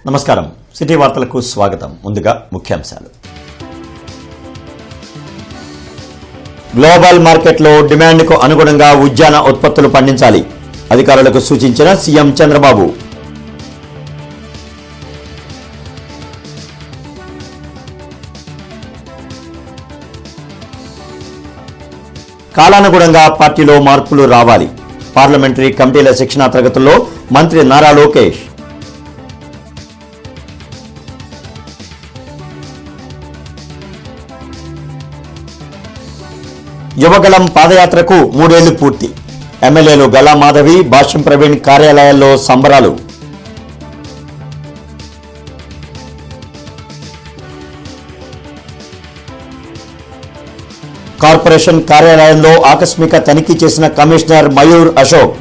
నమస్కారం. సిటీ వార్తలకు స్వాగతం. ముందుగా ముఖ్యాంశాలు. గ్లోబల్ మార్కెట్లో డిమాండ్కు అనుగుణంగా ఉద్యాన ఉత్పత్తులు పండించాలి. అధికారులకు సూచించిన సీఎం చంద్రబాబు. కాలానుగుణంగా పార్టీలో మార్పులు రావాలి. పార్లమెంటరీ కమిటీల శిక్షణా తరగతుల్లో మంత్రి నారా లోకేష్. యువగళం పాదయాత్రకు 3 ఏళ్లు పూర్తి. ఎమ్మెల్యేలు గల్లా మాధవి, భాష్యం ప్రవీణ్ కార్యాలయాల్లో సంబరాలు. కార్పొరేషన్ కార్యాలయంలో ఆకస్మిక తనిఖీ చేసిన కమిషనర్ మయూర్ అశోక్.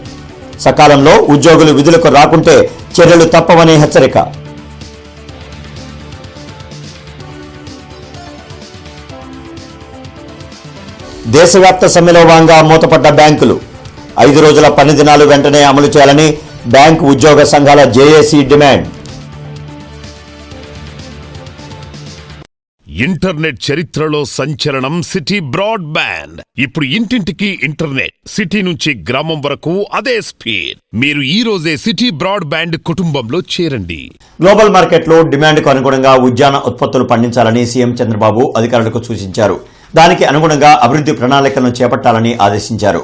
సకాలంలో ఉద్యోగులు విధులకు రాకుంటే చర్యలు తప్పవని హెచ్చరిక. దేశవ్యాప్త సమ్మెలో భాగంగా మూతపడ్డ బ్యాంకులు. 5 రోజుల పని దినాలు వెంటనే అమలు చేయాలని బ్యాంకు ఉద్యోగ సంఘాల జేఏసీ డిమాండ్. ఇంటర్నెట్ చరిత్రలో సంచలనం సిటీ బ్రాడ్బ్యాండ్. ఇప్పుడు ఇంటింటికి ఇంటర్నెట్, సిటీ నుంచి గ్రామం వరకు అదే స్పీడ్. మీరు ఈ రోజే సిటీ బ్రాడ్బ్యాండ్ కుటుంబంలో చేరండి. గ్లోబల్ మార్కెట్లో డిమాండ్కు అనుగుణంగా ఉద్యాన ఉత్పత్తులు పండించాలని సీఎం చంద్రబాబు అధికారులకు సూచించారు. దానికి అనుగుణంగా అభివృద్ధి ప్రణాళికలను చేపట్టాలని ఆదేశించారు.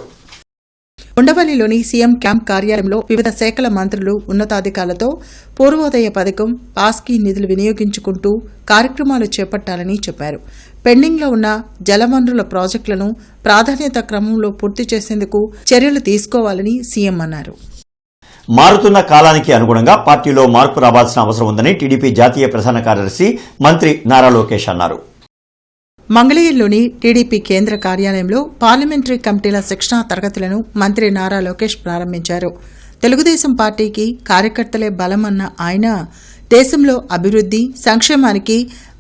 ఉండవల్లిలోని సీఎం క్యాంప్ కార్యాలయంలో వివిధ శాఖల మంత్రులు, ఉన్నతాధికారులతో పూర్వోదయ పథకం, పాస్కీ నిధులు వినియోగించుకుంటూ కార్యక్రమాలు చేపట్టాలని చెప్పారు. పెండింగ్లో ఉన్న జలవనరుల ప్రాజెక్టులను ప్రాధాన్యత క్రమంలో పూర్తి చేసేందుకు చర్యలు తీసుకోవాలని సీఎం అన్నారు. మారుతున్న కాలానికి అనుగుణంగా పార్టీలో మార్పు రావాల్సిన అవసరం ఉందని టీడీపీ జాతీయ ప్రధాన కార్యదర్శి మంత్రి నారా లోకేష్ అన్నారు. మంగళగిరిలోని టీడీపీ కేంద్ర కార్యాలయంలో పార్లమెంటరీ కమిటీల శిక్షణా తరగతులను మంత్రి నారా లోకేష్ ప్రారంభించారు. తెలుగుదేశం పార్టీకి కార్యకర్తలే బలమన్న ఆయన దేశంలో అభివృద్ధి, సంక్షేమానికి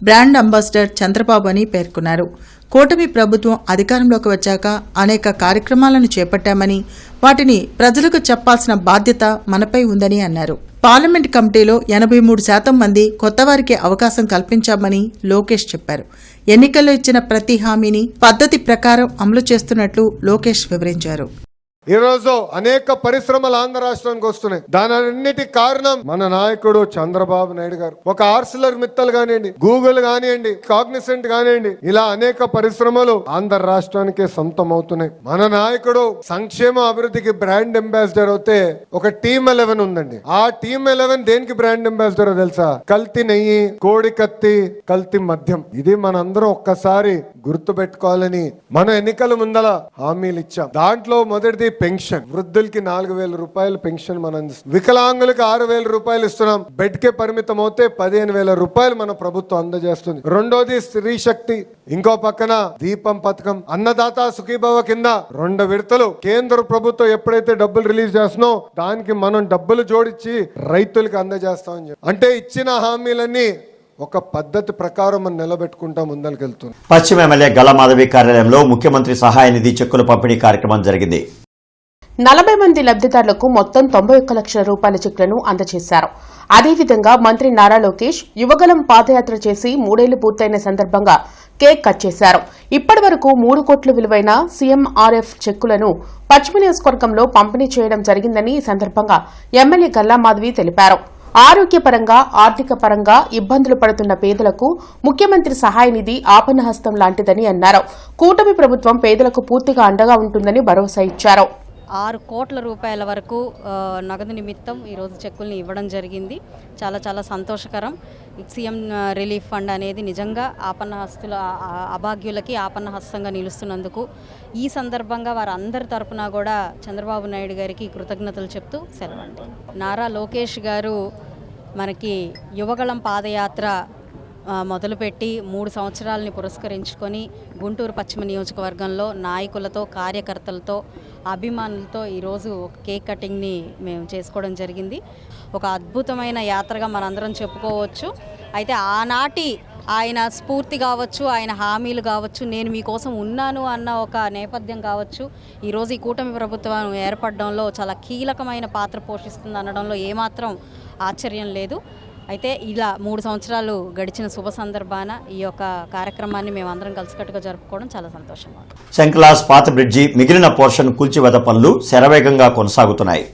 బ్రాండ్ అంబాసిడర్ చంద్రబాబు అని పేర్కొన్నారు. కూటమి ప్రభుత్వం అధికారంలోకి వచ్చాక అనేక కార్యక్రమాలను చేపట్టామని, వాటిని ప్రజలకు చెప్పాల్సిన బాధ్యత మనపై ఉందని అన్నారు. పార్లమెంట్ కమిటీలో 83% మంది కొత్తవారికి అవకాశం కల్పించామని లోకేష్ చెప్పారు. ఎన్నికల్లో ఇచ్చిన ప్రతి హామీని పద్ధతి ప్రకారం అమలు చేస్తున్నట్లు లోకేష్ వివరించారు. ఈ రోజు అనేక పరిశ్రమలు ఆంధ్ర రాష్ట్రానికి వస్తున్నాయి. దానన్నిటి కారణం మన నాయకుడు చంద్రబాబు నాయుడు గారు. ఒక ఆర్సిలర్ మిత్తల్ కానివ్వండి, గూగుల్ కానివ్వండి, కాగ్నిసెంట్ కానివ్వండి, ఇలా అనేక పరిశ్రమలు ఆంధ్ర రాష్ట్రానికే సొంతం అవుతున్నాయి. మన నాయకుడు సంక్షేమ అభివృద్ధికి బ్రాండ్ అంబాసిడర్ అవుతే ఒక టీమ్ 11 ఉందండి. ఆ టీమ్ 11 దేనికి బ్రాండ్ అంబాసిడర్ తెలుసా? కల్తీ నెయ్యి, కోడి కత్తి, కల్తీ మద్యం. ఇది మనందరం ఒక్కసారి గుర్తు పెట్టుకోవాలని మనం ఎన్నికల ముందల హామీలు ఇచ్చాం. దాంట్లో మొదటిది పెన్షన్. వృద్ధులకి 4,000 రూపాయలు పెన్షన్ మనం అందిస్తాం. వికలాంగులకు 6,000 రూపాయలు ఇస్తున్నాం. బెడ్ కే పరిమితం అవుతే 15,000 రూపాయలు మన ప్రభుత్వం అందజేస్తుంది. రెండోది స్త్రీ శక్తి. ఇంకో పక్కన దీపం పథకం. అన్నదాత సుఖీభవ కింద 2 విడతలు కేంద్ర ప్రభుత్వం ఎప్పుడైతే డబ్బులు రిలీజ్ చేస్తున్నాం దానికి మనం డబ్బులు జోడించి రైతులకు అందజేస్తామని చెప్పి, అంటే ఇచ్చిన హామీలన్నీ ఒక పద్ధతి ప్రకారం మనం నిలబెట్టుకుంటా ముందరికెళ్తున్నాం. పశ్చిమ ఎమ్మెల్యే గల్లా మాధవి కార్యాలయంలో ముఖ్యమంత్రి సహాయ నిధి చెక్కుల పంపిణీ కార్యక్రమం జరిగింది. 40 మంది లబ్దిదారులకు మొత్తం 91 లక్షల రూపాయల చెక్లను అందజేశారు. అదేవిధంగా మంత్రి నారా లోకేష్ యువగలం పాదయాత్ర చేసి 3 ఏళ్లు పూర్తయిన సందర్భంగా కేక్ కట్ చేశారు. ఇప్పటి వరకు 3 కోట్ల విలువైన సీఎంఆర్ఎఫ్ చెక్కులను పశ్చిమ నియోజకవర్గంలో పంపిణీ చేయడం జరిగిందని ఈ సందర్భంగా ఎమ్మెల్యే గల్లా మాధవి తెలిపారు. ఆరోగ్యపరంగా, ఆర్థిక పరంగా ఇబ్బందులు పడుతున్న పేదలకు ముఖ్యమంత్రి సహాయ నిధి ఆపన్నహస్తం లాంటిదని అన్నారు. కూటమి ప్రభుత్వం పేదలకు పూర్తిగా అండగా ఉంటుందని భరోసా ఇచ్చారు. 6 కోట్ల రూపాయల వరకు నగదు నిమిత్తం ఈరోజు చెక్కుల్ని ఇవ్వడం జరిగింది. చాలా చాలా సంతోషకరం. సీఎం రిలీఫ్ ఫండ్ అనేది నిజంగా ఆపన్నహస్తుల అభాగ్యులకి ఆపన్నహస్తంగా నిలుస్తున్నందుకు ఈ సందర్భంగా వారందరి తరపున కూడా చంద్రబాబు నాయుడు గారికి కృతజ్ఞతలు చెప్తూ సెలవండి. నారా లోకేష్ గారు మనకి యువగళం పాదయాత్ర మొదలుపెట్టి 3 సంవత్సరాలని పురస్కరించుకొని గుంటూరు పశ్చిమ నియోజకవర్గంలో నాయకులతో, కార్యకర్తలతో, అభిమానులతో ఈరోజు కేక్ కటింగ్ని మేము చేసుకోవడం జరిగింది. ఒక అద్భుతమైన యాత్రగా మనందరం చెప్పుకోవచ్చు. అయితే ఆనాటి ఆయన స్ఫూర్తి కావచ్చు, ఆయన హామీలు కావచ్చు, నేను మీకోసం ఉన్నాను అన్న ఒక నేపథ్యం కావచ్చు, ఈరోజు ఈ కూటమి ప్రభుత్వం ఏర్పడడంలో చాలా కీలకమైన పాత్ర పోషిస్తుంది అనడంలో ఏమాత్రం ఆశ్చర్యం లేదు. అయితే ఇలా 3 సంవత్సరాలు గడిచిన శుభ సందర్భాన ఈ యొక్క కార్యక్రమాన్ని మేమందరం కలిసికట్టుగా జరుపుకోవడం చాలా సంతోషంగా ఉంది. శంకలాస్ పాత బ్రిడ్జి మిగిలిన పోర్షన్ కూల్చివేత పనులు శరవేగంగా కొనసాగుతున్నాయి.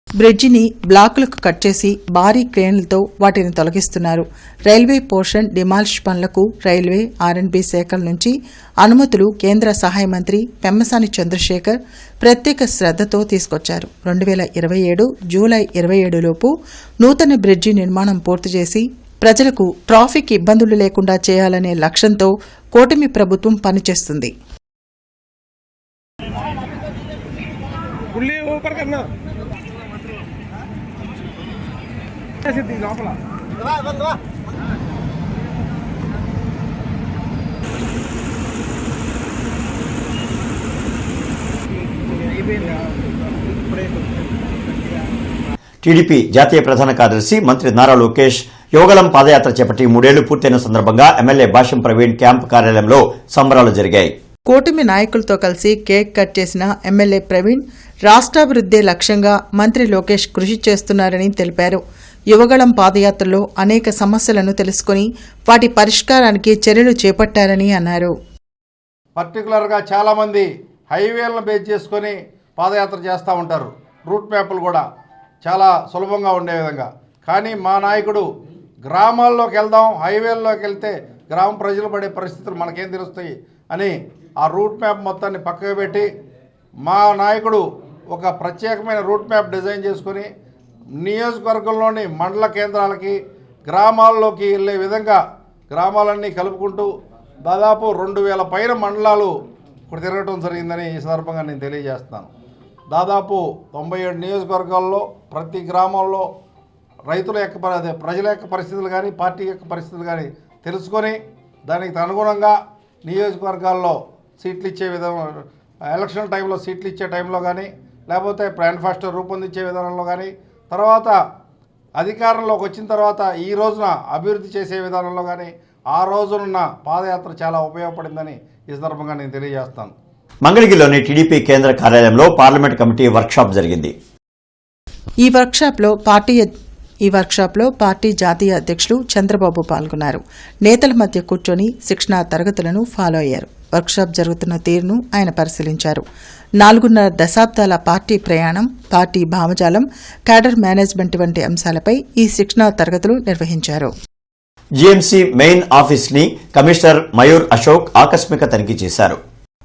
బ్రిడ్జిని బ్లాకులకు కట్ చేసి భారీ క్రేన్లతో వాటిని తొలగిస్తున్నారు. రైల్వే పోర్షన్ డిమాలిష్ పనులకు రైల్వే ఆర్ఎండ్బీ శాఖల నుంచి అనుమతులు కేంద్ర సహాయ మంత్రి పెమ్మసాని చంద్రశేఖర్ ప్రత్యేక శ్రద్ధతో తీసుకొచ్చారు. 2027 జూలై 27 లోపు నూతన బ్రిడ్జి నిర్మాణం పూర్తి చేసి ప్రజలకు ట్రాఫిక్ ఇబ్బందులు లేకుండా చేయాలనే లక్ష్యంతో కూటమి ప్రభుత్వం పనిచేస్తుంది. టీడీపీ జాతీయ ప్రధాన కార్యదర్శి మంత్రి నారా లోకేష్ యోగలం పాదయాత్ర చేపట్టి 3 ఏళ్లు పూర్తయిన సందర్భంగా ఎమ్మెల్యే భాష్యం ప్రవీణ్ క్యాంప్ కార్యాలయంలో సంబరాలు జరిగాయి. కూటమి నాయకులతో కలిసి కేక్ కట్ చేసిన ఎమ్మెల్యే ప్రవీణ్ రాష్ట్రాభివృద్ధే లక్ష్యంగా మంత్రి లోకేష్ కృషి చేస్తున్నారని తెలిపారు. యువగళం పాదయాత్రలో అనేక సమస్యలను తెలుసుకుని వాటి పరిష్కారానికి చర్యలు చేపట్టారని అన్నారు. పర్టికులర్గా చాలామంది హైవేలను బేస్ చేసుకొని పాదయాత్ర చేస్తూ ఉంటారు. రూట్ మ్యాప్లు కూడా చాలా సులభంగా ఉండే విధంగా. కానీ మా నాయకుడు గ్రామాల్లోకి వెళ్దాం, హైవేల్లోకి వెళ్తే గ్రామ ప్రజలు పడే పరిస్థితులు మనకేం తెలుస్తాయి అని ఆ రూట్ మ్యాప్ మొత్తాన్ని పక్కకు పెట్టి మా నాయకుడు ఒక ప్రత్యేకమైన రూట్ మ్యాప్ డిజైన్ చేసుకొని నియోజకవర్గంలోని మండల కేంద్రాలకి గ్రామాల్లోకి వెళ్ళే విధంగా గ్రామాలన్నీ కలుపుకుంటూ దాదాపు 2000 పైన మండలాలు ఇప్పుడు తిరగటం జరిగిందని ఈ సందర్భంగా నేను తెలియజేస్తున్నాను. దాదాపు 97 నియోజకవర్గాల్లో ప్రతి గ్రామంలో రైతుల యొక్క ప్రజల యొక్క పరిస్థితులు కానీ పార్టీ యొక్క పరిస్థితులు కానీ తెలుసుకొని దానికి అనుగుణంగా నియోజకవర్గాల్లో సీట్లు ఇచ్చే విధంగా ఎలక్షన్ టైంలో సీట్లు ఇచ్చే టైంలో కానీ లేకపోతే మేనిఫెస్టో రూపొందించే విధానంలో కానీ తర్వాత అధికారంలోకి వచ్చిన తర్వాత ఈ రోజున అభివృద్ధి చేసే విధానంలో కానీ ఆ రోజునున్న పాదయాత్ర చాలా ఉపయోగపడిందని ఈ సందర్భంగా నేను తెలియజేస్తాను. మంగళగిరిలోని టీడీపీ కేంద్ర కార్యాలయంలో పార్లమెంట్ కమిటీ వర్క్షాప్ జరిగింది. ఈ వర్క్షాప్లో పార్టీ జాతీయ అధ్యక్షులు చంద్రబాబు పాల్గొన్నారు. నేతల మధ్య కూర్చొని శిక్షణా తరగతులను ఫాలో అయ్యారు. వర్క్షాప్ జరుగుతున్న తీరును ఆయన పరిశీలించారు. 4.5 దశాబ్దాల పార్టీ ప్రయాణం, పార్టీ భావజాలం, క్యాడర్ మేనేజ్మెంట్ వంటి అంశాలపై ఈ శిక్షణా తరగతులు నిర్వహించారు. జీఎంసీ మెయిన్ ఆఫీస్ ని కమిషనర్ మయూర్ అశోక్ ఆకస్మిక తనిఖీ చేశారు.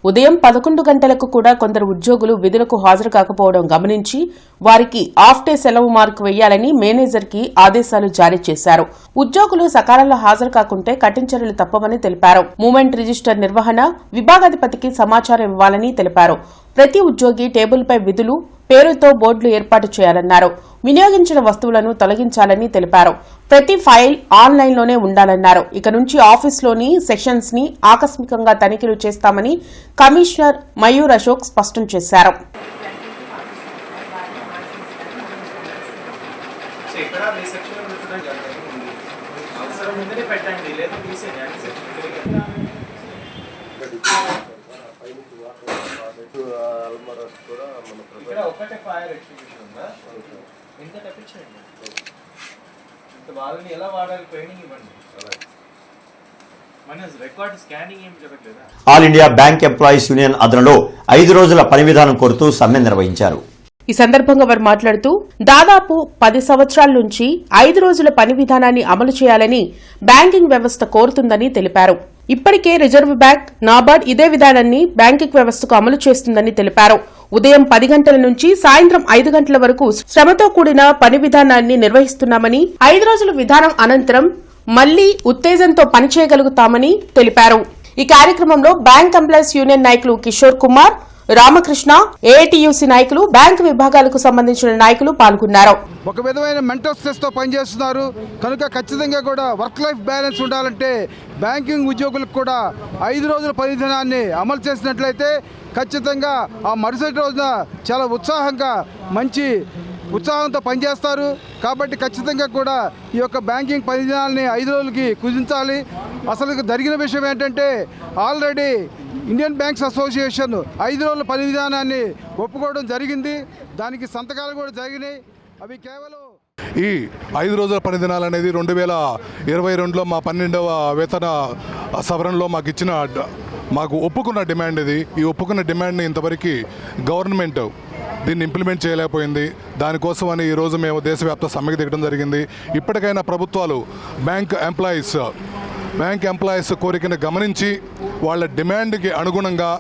ఉదయం 11 గంటలకు కూడా కొందరు ఉద్యోగులు విధులకు హాజరు కాకపోవడం గమనించి వారికి హాఫ్ డే సెలవు మార్కు వేయాలని మేనేజర్కి ఆదేశాలు జారీ చేశారు. ఉద్యోగులు సకాలంలో హాజరు కాకుంటే కఠిన చర్యలు తప్పవని తెలిపారు. మూమెంట్ రిజిస్టర్ నిర్వహణ విభాగాధిపతికి సమాచారం ఇవ్వాలని తెలిపారు. ప్రతి ఉద్యోగి టేబుల్పై విధులు, పేరుతో బోర్డులు ఏర్పాటు చేయాలన్నారు. వినియోగించిన వస్తువులను తొలగించాలని తెలిపారు. ప్రతి ఫైల్ ఆన్లైన్లోనే ఉండాలన్నారు. ఇక నుంచి ఆఫీస్లోని సెక్షన్స్ ని ఆకస్మికంగా తనిఖీలు చేస్తామని కమిషనర్ మయూర్ అశోక్ స్పష్టం చేశారు. ఒకటే ఫైర్ ఎగ్జిక్యూషన్ ఉందా? ఎంత తప్పించండి, వాళ్ళని ఎలా వాడాలి ట్రైనింగ్ ఇవ్వండి. మన రికార్డ్ స్కానింగ్ ఏం జరగలేదా? All India bank employees union ఆధ్వర్యంలో 5 రోజుల పని విధానం కోరుతూ సమ్మె నిర్వహించారు. ఈ సందర్భంగా వారు మాట్లాడుతూ దాదాపు 10 సంవత్సరాల నుంచి 5 రోజుల పని విధానాన్ని అమలు చేయాలని బ్యాంకింగ్ వ్యవస్థ కోరుతుందని తెలిపారు. ఇప్పటికే రిజర్వ్ బ్యాంక్, నాబార్డ్ ఇదే విధానాన్ని బ్యాంకింగ్ వ్యవస్థకు అమలు చేస్తుందని తెలిపారు. ఉదయం 10 గంటల నుంచి సాయంత్రం 5 గంటల వరకు శ్రమతో కూడిన పని విధానాన్ని నిర్వహిస్తున్నామని, 5 రోజుల విధానం అనంతరం మళ్లీ ఉత్తేజంతో పనిచేయగలుగుతామని తెలిపారు. ఈ కార్యక్రమంలో బ్యాంక్ ఎంప్లాయీస్ యూనియన్ నాయకులు కిషోర్ కుమార్, రామకృష్ణ, ఏఐటియుసి నాయకులు, బ్యాంకు విభాగాలకు సంబంధించిన నాయకులు పాల్గొన్నారు. ఒక విధమైన మెంటల్ స్ట్రెస్ తో పనిచేస్తున్నారు కనుక ఖచ్చితంగా కూడా వర్క్ లైఫ్ బ్యాలెన్స్ ఉండాలంటే బ్యాంకింగ్ ఉద్యోగులకు కూడా 5 రోజుల పని దినాన్ని అమలు చేసినట్లయితే ఖచ్చితంగా ఆ మరుసటి రోజున చాలా మంచి ఉత్సాహంతో పనిచేస్తారు. కాబట్టి ఖచ్చితంగా కూడా ఈ యొక్క బ్యాంకింగ్ పని దినాలని 5 రోజులకి కుదించాలి. అసలు జరిగిన విషయం ఏంటంటే ఆల్రెడీ ఇండియన్ బ్యాంక్స్ అసోసియేషన్ 5 రోజుల పని విధానాన్ని ఒప్పుకోవడం జరిగింది. దానికి సంతకాలు కూడా జరిగినాయి. అవి కేవలం ఈ 5 రోజుల పని దినాలు అనేది 2022లో మా 12వ వేతన సవరణలో మాకు ఒప్పుకున్న డిమాండ్ ఇది. ఈ ఒప్పుకున్న డిమాండ్ని ఇంతవరకు గవర్నమెంట్ దీన్ని ఇంప్లిమెంట్ చేయలేకపోయింది. దానికోసం అని ఈరోజు మేము దేశవ్యాప్త సమ్మెకు దిగడం జరిగింది. ఇప్పటికైనా ప్రభుత్వాలు బ్యాంక్ ఎంప్లాయీస్ కోరికను గమనించి వాళ్ళ డిమాండ్కి అనుగుణంగా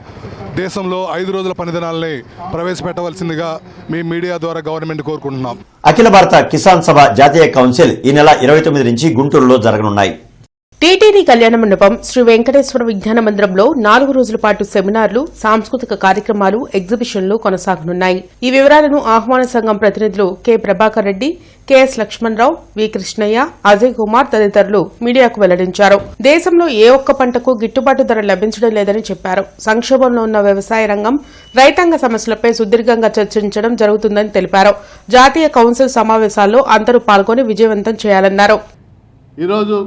దేశంలో 5 రోజుల పనిదినాలని ప్రవేశపెట్టవలసిందిగా మీ మీడియా ద్వారా గవర్నమెంట్ కోరుకుంటున్నాం. అఖిల భారత కిసాన్ సభ జాతీయ కౌన్సిల్ ఈ నెల 29 నుంచి గుంటూరులో జరగనున్నాయి. టీటీడీ కళ్యాణ మండపం శ్రీ వెంకటేశ్వర విజ్ఞాన మందిరంలో 4 రోజుల పాటు సెమినార్లు, సాంస్కృతిక కార్యక్రమాలు, ఎగ్జిబిషన్లు కొనసాగనున్నాయి. ఈ వివరాలను ఆహ్వాన సంఘం ప్రతినిధులు కె ప్రభాకర్ రెడ్డి, కెఎస్ లక్ష్మణరావు, వి కృష్ణయ్య, అజయ్ కుమార్ తదితరులు మీడియాకు వెల్లడించారు. దేశంలో ఏ ఒక్క పంటకు గిట్టుబాటు ధర లభించడం లేదని చెప్పారు. సంక్షోభంలో ఉన్న వ్యవసాయ రంగం, రైతాంగ సమస్యలపై సుదీర్ఘంగా చర్చించడం జరుగుతుందని తెలిపారు. జాతీయ కౌన్సిల్ సమావేశాల్లో అందరూ పాల్గొని విజయవంతం చేయాలన్నారు. ఈరోజు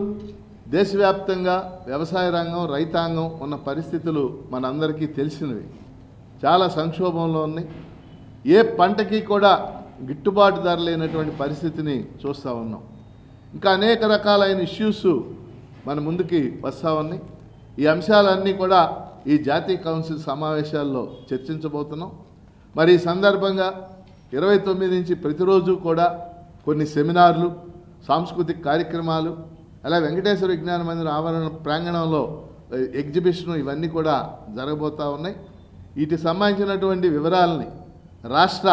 దేశవ్యాప్తంగా వ్యవసాయ రంగం, రైతాంగం ఉన్న పరిస్థితులు మనందరికీ తెలిసినవి. చాలా సంక్షోభంలో ఉన్నాయి. ఏ పంటకి కూడా గిట్టుబాటు ధర లేనటువంటి పరిస్థితిని చూస్తూ ఉన్నాం. ఇంకా అనేక రకాలైన ఇష్యూస్ మన ముందుకి వస్తూ ఉన్నాయి. ఈ అంశాలన్నీ కూడా ఈ జాతీయ కౌన్సిల్ సమావేశాల్లో చర్చించబోతున్నాం. మరి ఈ సందర్భంగా 29 నుంచి ప్రతిరోజు కూడా కొన్ని సెమినార్లు, సాంస్కృతిక కార్యక్రమాలు, అలా వెంకటేశ్వర విజ్ఞాన మందిరం ఆవరణ ప్రాంగణంలో ఎగ్జిబిషన్ ఇవన్నీ కూడా జరగబోతూ ఉన్నాయి. వీటికి సంబంధించినటువంటి వివరాలని రాష్ట్ర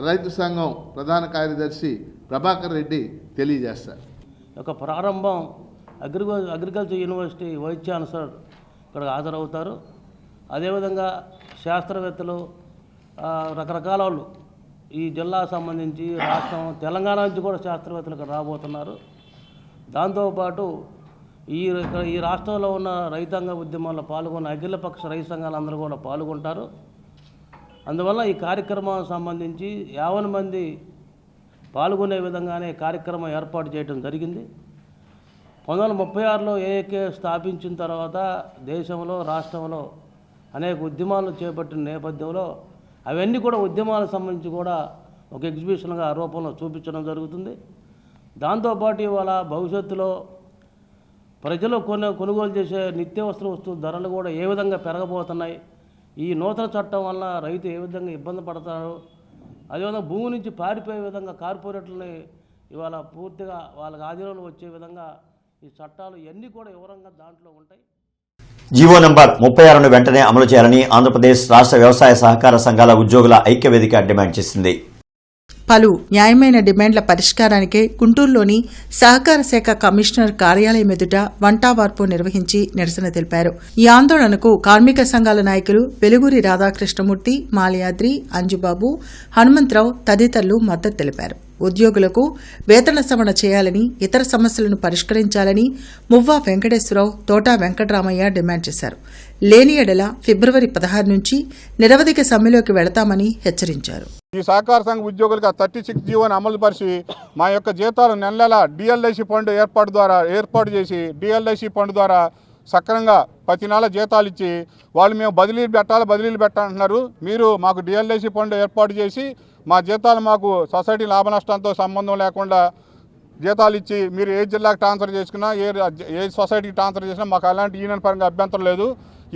రైతు సంఘం ప్రధాన కార్యదర్శి ప్రభాకర్ రెడ్డి తెలియజేస్తారు. ఒక ప్రారంభం అగ్రికల్చర్ యూనివర్సిటీ వైస్ ఛాన్సలర్ ఇక్కడ హాజరవుతారు. అదేవిధంగా శాస్త్రవేత్తలు, రకరకాల వాళ్ళు ఈ జిల్లాకు సంబంధించి రాష్ట్రం, తెలంగాణ నుంచి కూడా శాస్త్రవేత్తలు ఇక్కడ రాబోతున్నారు. దాంతోపాటు ఈ రాష్ట్రంలో ఉన్న రైతాంగ ఉద్యమాల్లో పాల్గొన్న అఖిలపక్ష రైతు సంఘాలందరూ కూడా పాల్గొంటారు. అందువల్ల ఈ కార్యక్రమానికి సంబంధించి 50 మంది పాల్గొనే విధంగానే కార్యక్రమం ఏర్పాటు చేయడం జరిగింది. 1936లో ఏఏకే స్థాపించిన తర్వాత దేశంలో, రాష్ట్రంలో అనేక ఉద్యమాలు చేపట్టిన నేపథ్యంలో అవన్నీ కూడా ఉద్యమాలకు సంబంధించి కూడా ఒక ఎగ్జిబిషన్గా ఆ రూపంలో చూపించడం జరుగుతుంది. దాంతోపాటు ఇవాళ భవిష్యత్తులో ప్రజలు కొనుగోలు చేసే నిత్యావసర వస్తువుల ధరలు కూడా ఏ విధంగా పెరగబోతున్నాయి, ఈ నూతన చట్టం వల్ల రైతు ఏ విధంగా ఇబ్బంది పడతారు, అదేవిధంగా భూమి నుంచి పారిపోయే విధంగా కార్పొరేట్లని ఇవాళ పూర్తిగా వాళ్ళకి ఆధీనంలో వచ్చే విధంగా ఈ చట్టాలు ఇవన్నీ కూడా వివరంగా దాంట్లో ఉంటాయి. జీవో నంబర్ 36ను వెంటనే అమలు చేయాలని ఆంధ్రప్రదేశ్ రాష్ట్ర వ్యవసాయ సహకార సంఘాల ఉద్యోగుల ఐక్యవేదిక డిమాండ్ చేసింది. పలు న్యాయమైన డిమాండ్ల పరిష్కారానికే గుంటూరులోని సహకార శాఖ కమిషనర్ కార్యాలయం ఎదుట వంటావార్పు నిర్వహించి నిరసన తెలిపారు. ఈ ఆందోళనకు కార్మిక సంఘాల నాయకులు వెలుగురి రాధాకృష్ణమూర్తి, మాలయాద్రి, అంజుబాబు, హనుమంతరావు తదితరులు మద్దతు తెలిపారు. ఉద్యోగులకు వేతన సవరణ చేయాలని, ఇతర సమస్యలను పరిష్కరించాలని మువ్వా వెంకటేశ్వరరావు, తోటా వెంకటరామయ్య డిమాండ్ చేశారు. లేని ఎడల ఫిబ్రవరి 16 నుంచి నిరవధిక సమ్మెలోకి వెళతామని హెచ్చరించారు. ఈ సహకార సంఘ ఉద్యోగులకు 36 జీవోని అమలు పరిచి మా యొక్క జీతాలు నెల డిఎల్ఐసి ఫండ్ ఏర్పాటు చేసి డిఎల్ఐసి ఫండ్ ద్వారా సక్రమంగా ప్రతి నెల జీతాలు ఇచ్చి వాళ్ళు మేము బదిలీలు పెట్టాలంటున్నారు. మీరు మాకు డిఎల్ఐసి ఫండ్ ఏర్పాటు చేసి మా జీతాలు మాకు సొసైటీ లాభ నష్టాలతో సంబంధం లేకుండా జీతాలు ఇచ్చి మీరు ఏ జిల్లాకు ట్రాన్స్ఫర్ చేసుకున్నా, ఏ సొసైటీకి ట్రాన్స్ఫర్ చేసినా మాకు అలాంటి యూనియన్ పరంగా అభ్యంతరం లేదు.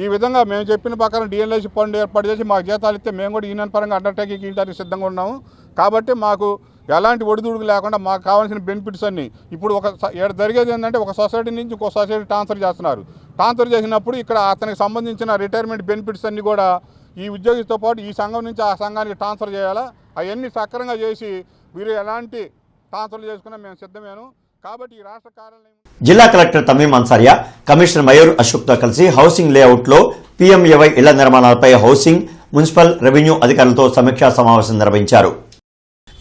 ఈ విధంగా మేము చెప్పిన ప్రకారం డిఎల్ఐసి ఫండ్ ఏర్పాటు చేసి మాకు జీతాలు ఇస్తే మేము కూడా యూనియన్ పరంగా అండర్టేకింగ్ ఇవ్వడానికి సిద్ధంగా ఉన్నాము. కాబట్టి మాకు ఎలాంటి ఒడిదుడుకు లేకుండా మాకు కావాల్సిన బెనిఫిట్స్ అన్నీ ఇప్పుడు జరిగేది ఏంటంటే ఒక సొసైటీ నుంచి ఇంకో సొసైటీ ట్రాన్స్ఫర్ చేస్తున్నారు. ట్రాన్స్ఫర్ చేసినప్పుడు ఇక్కడ అతనికి సంబంధించిన రిటైర్మెంట్ బెనిఫిట్స్ అన్నీ కూడా ఈ ఉద్యోగితో పాటు ఈ సంఘం నుంచి ఆ సంఘానికి ట్రాన్స్ఫర్ చేయాలా. అవన్నీ సక్రమంగా చేసి మీరు ఎలాంటి ట్రాన్స్ఫర్ చేసుకున్నా మేము సిద్ధమేను. కాబట్టి ఈ రాష్ట్ర కార్యాలయం జిల్లా కలెక్టర్ తమీం అన్సారియా, కమిషనర్ మయూర్ అశోక్తో కలిసి హౌసింగ్ లేఅవుట్లో పీఎంఏవై ఇళ్ల నిర్మాణాలపై హౌసింగ్, మున్సిపల్, రెవెన్యూ అధికారులతో సమీక్షా సమావేశం నిర్వహించారు.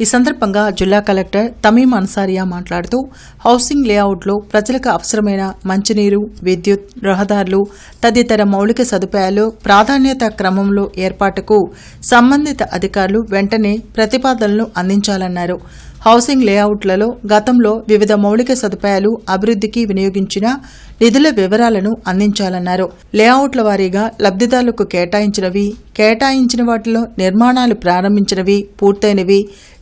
ఈ సందర్భంగా జిల్లా కలెక్టర్ తమీం అన్సారియా మాట్లాడుతూ హౌసింగ్ లేఅవుట్లో ప్రజలకు అవసరమైన మంచినీరు, విద్యుత్, రహదారులు తదితర మౌలిక సదుపాయాలు ప్రాధాన్యత క్రమంలో ఏర్పాటుకు సంబంధిత అధికారులు వెంటనే ప్రతిపాదనలు అందించాలన్నారు. హౌసింగ్ లేఅవుట్లలో గతంలో వివిధ మౌలిక సదుపాయాలు అభివృద్ధికి వినియోగించిన నిధుల వివరాలను అందించాలన్నారు. లేఅవుట్ల వారీగా లబ్ధిదారులకు కేటాయించిన వాటిలో నిర్మాణాలు ప్రారంభించినవి, పూర్తయినవి,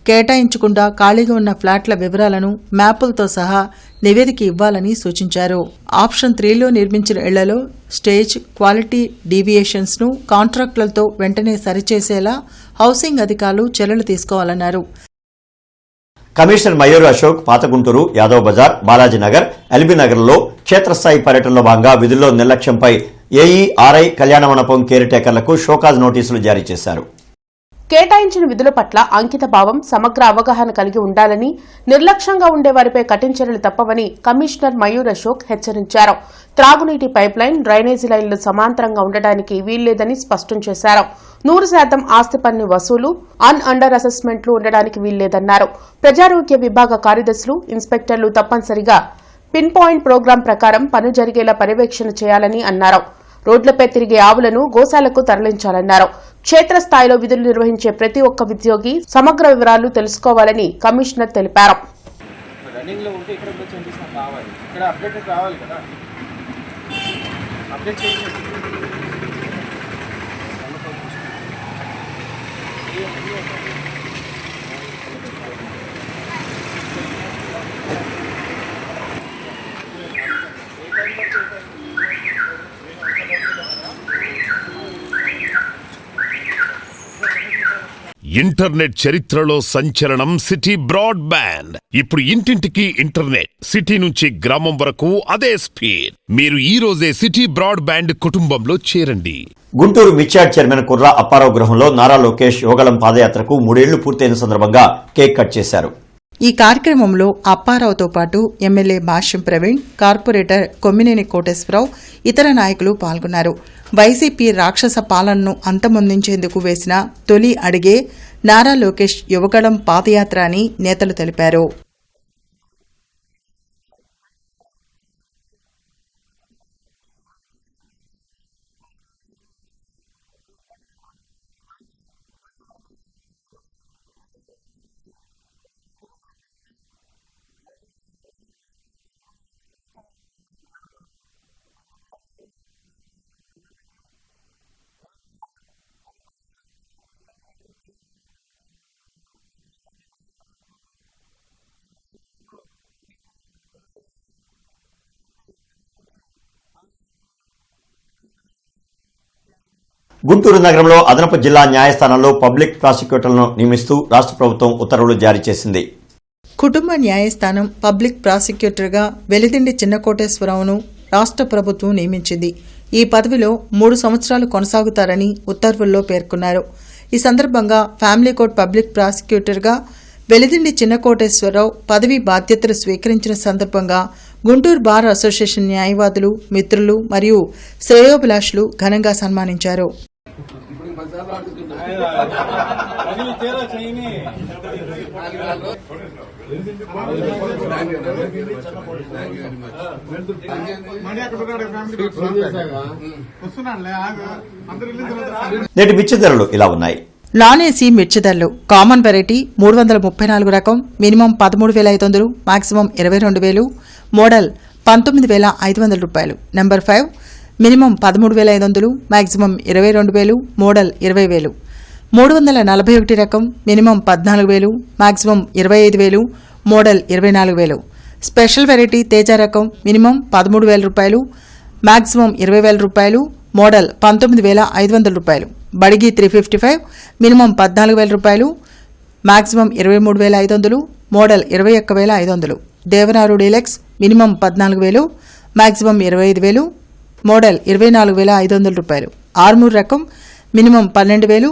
కేటాయించకుండా ఖాళీగా ఉన్న ఫ్లాట్ల వివరాలను మ్యాపులతో సహా నివేదిక ఇవ్వాలని సూచించారు. ఆప్షన్ 3లో నిర్మించిన ఇళ్లలో స్టేజ్ క్వాలిటీ డీవియేషన్స్ ను కాంట్రాక్టులతో వెంటనే సరిచేసేలా హౌసింగ్ అధికారులు చర్యలు తీసుకోవాలన్నారు. కమిషనర్ మయూర్ అశోక్ పాతగుంటూరు, యాదవ్ బజార్, బాలాజీనగర్, ఎల్బీనగర్లో క్షేత్రస్థాయి పర్యటనలో భాగంగా విధుల్లో నిర్లక్ష్యంపై ఏఈ, ఆర్ఐ, కళ్యాణ మండపం కేర్ టేకర్లకు షోకాజ్ నోటీసులు జారీ చేశారు. కేటాయించిన విధుల పట్ల అంకిత భావం, సమగ్ర అవగాహన కలిగి ఉండాలని, నిర్లక్ష్యంగా ఉండే వారిపై కఠిన చర్యలు తప్పవని కమిషనర్ మయూర్ అశోక్ హెచ్చరించారు. త్రాగునీటి పైప్లైన్, డ్రైనేజీ లైన్లు సమాంతరంగా ఉండడానికి వీల్లేదని స్పష్టం చేశారు. 100% ఆస్తి పన్ను వసూలు, అండర్ అసెస్మెంట్లు ఉండడానికి వీల్లేదన్నారు. ప్రజారోగ్య విభాగ కార్యదర్శులు, ఇన్స్పెక్టర్లు తప్పనిసరిగా పిన్ పాయింట్ ప్రోగ్రాం ప్రకారం పని జరిగేలా పర్యవేక్షణ చేయాలని అన్నారు. రోడ్లపై తిరిగే ఆవులను గోశాలకు తరలించాలన్నారు. క్షేత్రస్థాయిలో విధులు నిర్వహించే ప్రతి ఒక్క ఉద్యోగి సమగ్ర వివరాలు తెలుసుకోవాలని కమిషనర్ తెలిపారు. రన్నింగ్ లో ఉంటే ఇక్కడ కావాలి, ఇక్కడ అప్డేట్ కావాలి కదా, అప్డేట్ చేయండి. ఇంటర్నెట్ చరిత్రలో సంచలనం సిటీ బ్రాడ్బ్యాండ్. ఇప్పుడు ఇంటింటికి ఇంటర్నెట్, సిటీ నుంచి గ్రామం వరకు అదే స్పీడ్. మీరు ఈ రోజే సిటీ బ్రాడ్బ్యాండ్ కుటుంబంలో చేరండి. గుంటూరు మిర్చాడ్ చైర్మన్ కుర్రా అప్పారావు గృహంలో నారా లోకేష్ యువగళం పాదయాత్రకు 3 ఏళ్లు పూర్తయిన సందర్భంగా కేక్ కట్ చేశారు. ఈ కార్యక్రమంలో అప్పారావుతో పాటు ఎమ్మెల్యే భాష్యం ప్రవీణ్, కార్పొరేటర్ కొమ్మినేని కోటేశ్వరరావు, ఇతర నాయకులు పాల్గొన్నారు. వైసీపీ రాక్షస పాలనను అంతమొందించేందుకు వేసిన తొలి అడిగే నారా లోకేష్ యువగళం పాదయాత్ర అని నేతలు తెలిపారు. గుంటూరు నగరంలో అదనపు జిల్లా న్యాయస్థానంలో పబ్లిక్ ప్రాసిక్యూటర్లను నియమిస్తూ రాష్ట్ర ప్రభుత్వం ఉత్తర్వులు జారీ చేసింది. కుటుంబ న్యాయస్థానం పబ్లిక్ ప్రాసిక్యూటర్గా వెలిదిండి చిన్నకోటేశ్వరరావును రాష్ట్ర ప్రభుత్వం నియమించింది. ఈ పదవిలో 3 సంవత్సరాలు కొనసాగుతారని ఉత్తర్వుల్లో పేర్కొన్నారు. ఈ సందర్భంగా ఫ్యామిలీ కోర్ట్ పబ్లిక్ ప్రాసిక్యూటర్గా వెలిదిండి చిన్నకోటేశ్వరరావు పదవీ బాధ్యతలు స్వీకరించిన సందర్భంగా గుంటూరు బార్ అసోసియేషన్ న్యాయవాదులు, మిత్రులు మరియు శ్రేయోభిలాషులు ఘనంగా సన్మానించారు. నేటి మిర్చి ధరలు ఇలా ఉన్నాయి. నాన్ ఏసీ మిర్చి ధరలు కామన్ వెరైటీ 334 రకం మినిమం 13,500, మాక్సిమం 22,000, మోడల్ 19,500 రూపాయలు. Number 5 minimum 13,500, maximum 22,000, model 20,000. 341 రకం minimum 14,000, maximum 25,000, model 24,000. Special variety Teja రకం మినిమం 13,000 రూపాయలు, మాక్సిమం 20,000 రూపాయలు, మోడల్ 19,500 రూపాయలు. బడిగి 355 మినిమం 14,000 రూపాయలు, మాక్సిమం 23,500, మోడల్ 21,500. దేవనారు డీలక్స్ మినిమం 14,000, మాక్సిమం 25,000, మోడల్ 24,500 రూపాయలు. ఆర్మూర్ రకం మినిమం 12,000,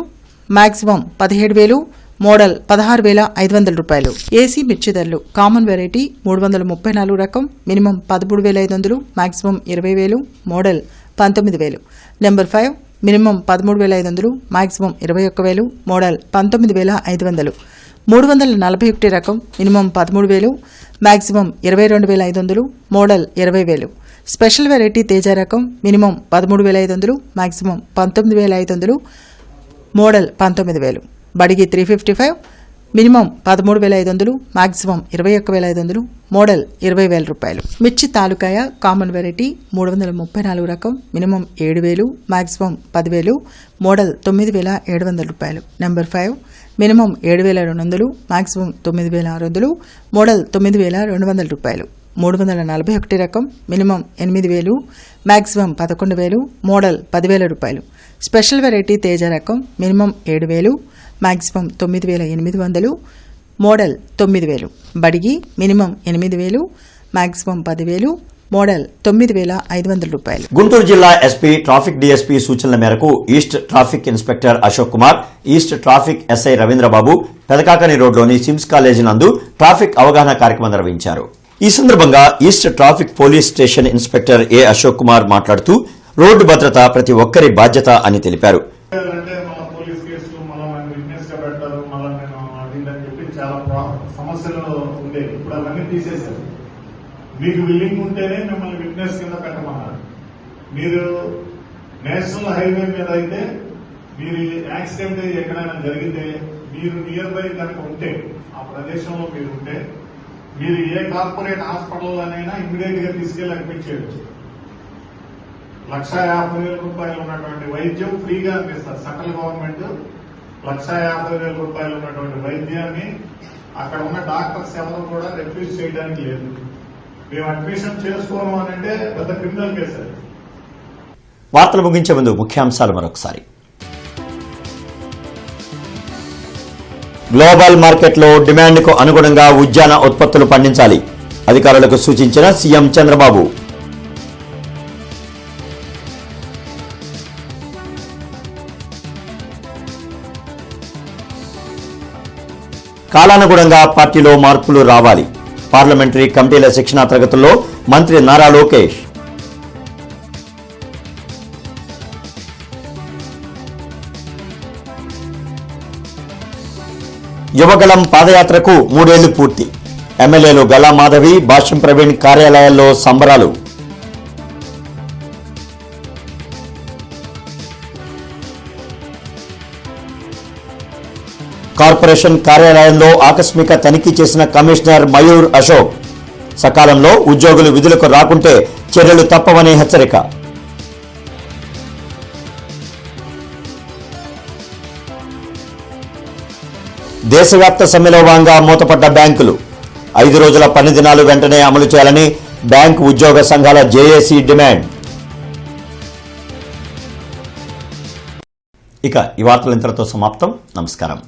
మాక్సిమం 17,000, మోడల్ 16,500 రూపాయలు. ఏసీ మిర్చి ధరలు కామన్ వెరైటీ 334 రకం minimum 13,500, maximum 20,000, model 19,000. Number 5 minimum 13,500, maximum 21,000, model 19,500. 341 రకం minimum 13,000, maximum 22,500, model 20,000. Special variety Teja రకం minimum 13,500, maximum 19,500, model 19,000. Byadgi 355 minimum 13,500, maximum 21,500, model 20,000 రూపాయలు. మిర్చి తాలూకాయ కామన్ వెరైటీ 334 రకం, మినిమం 7,000, మాక్సిమం 10,000, మోడల్ 9,700 రూపాయలు. నెంబర్ 5 మినిమం 7,200, మాక్సిమం 9,600, మోడల్ 9,200 రూపాయలు. 341 రకం, మినిమం 8,000, మాక్సిమం 11,000, మోడల్ 10,000 రూపాయలు. స్పెషల్ వెరైటీ తేజ రకం, minimum 7,000, maximum 9,800, model 9,000. Byadgi minimum 8,000, maximum 10,000, model 9,500 రూపాయలు. గుంటూరు జిల్లా ఎస్పీ ట్రాఫిక్ డీఎస్పీ సూచనల మేరకు east traffic inspector Ashok Kumar, east traffic SI Ravindrababu Pedakakani రోడ్లోని సిమ్స్ కాలేజీ నందు ట్రాఫిక్ అవగాహన కార్యక్రమం నిర్వహించారు. ఈ సందర్భంగా east traffic police station inspector A Ashok Kumar మాట్లాడుతూ రోడ్డు భద్రత ప్రతి ఒక్కరి బాధ్యత అని తెలిపారు. సమస్యలు ఉండేవి, ఇప్పుడు అవన్నీ తీసేశారు. మీకు విల్లింగ్ ఉంటేనే మిమ్మల్ని విట్నెస్ కింద పెట్టమన్నారు. మీరు నేషనల్ హైవే మీద అయితే మీరు యాక్సిడెంట్ ఎక్కడైనా జరిగితే మీరు నియర్ బై కనుక ఉంటే ఆ ప్రదేశంలో మీరు ఉంటే మీరు ఏ కార్పొరేట్ హాస్పిటల్లోనైనా ఇమ్మీడియట్ గా తీసుకెళ్లి అడ్మిట్ చేయవచ్చు. 1,50,000 రూపాయలు ఉన్నటువంటి వైద్యం ఫ్రీగా అందిస్తారు. సెంట్రల్ గవర్నమెంట్ 1,50,000 రూపాయలు ఉన్నటువంటి వైద్యాన్ని అక్కడ ఉన్న డాక్టర్స్ ఎవరు కూడా రిఫ్యూజ్ చేయడానికి లేదు. మేము అడ్మిషన్ చేసుకోను అని అంటే పెద్ద క్రిమినల్ కేసు అది. వార్తలు ముగించే ముందు ముఖ్యాంశాలు మరొకసారి. గ్లోబల్ మార్కెట్లో డిమాండ్కు అనుగుణంగా ఉద్యాన ఉత్పత్తులు పండించాలి, అధికారులకు సూచించిన సీఎం చంద్రబాబు. కాలానుగుణంగా పార్టీలో మార్పులు రావాలి, పార్లమెంటరీ కమిటీల శిక్షణా తరగతుల్లో మంత్రి నారా లోకేష్. యువగళం పాదయాత్రకు 3 ఏళ్లు పూర్తి, ఎమ్మెల్యేలు గల్లా మాధవి, భాష్యం ప్రవీణ్ కార్యాలయాల్లో సంబరాలు. కార్పొరేషన్ కార్యాలయంలో ఆకస్మిక తనిఖీ చేసిన కమిషనర్ మయూర్ అశోక్, సకాలంలో ఉద్యోగులు విధులకు రాకుంటే చర్యలు తప్పవని హెచ్చరిక. దేశవ్యాప్త సమ్మెలో భాగంగా మూతపడ్డ బ్యాంకులు, 5 రోజుల పని దినాలు వెంటనే అమలు చేయాలని బ్యాంకు ఉద్యోగ సంఘాల జేఏసీ డిమాండ్. ఇక ఈ వార్తలు ఇంతటితో సమాప్తం. నమస్కారం.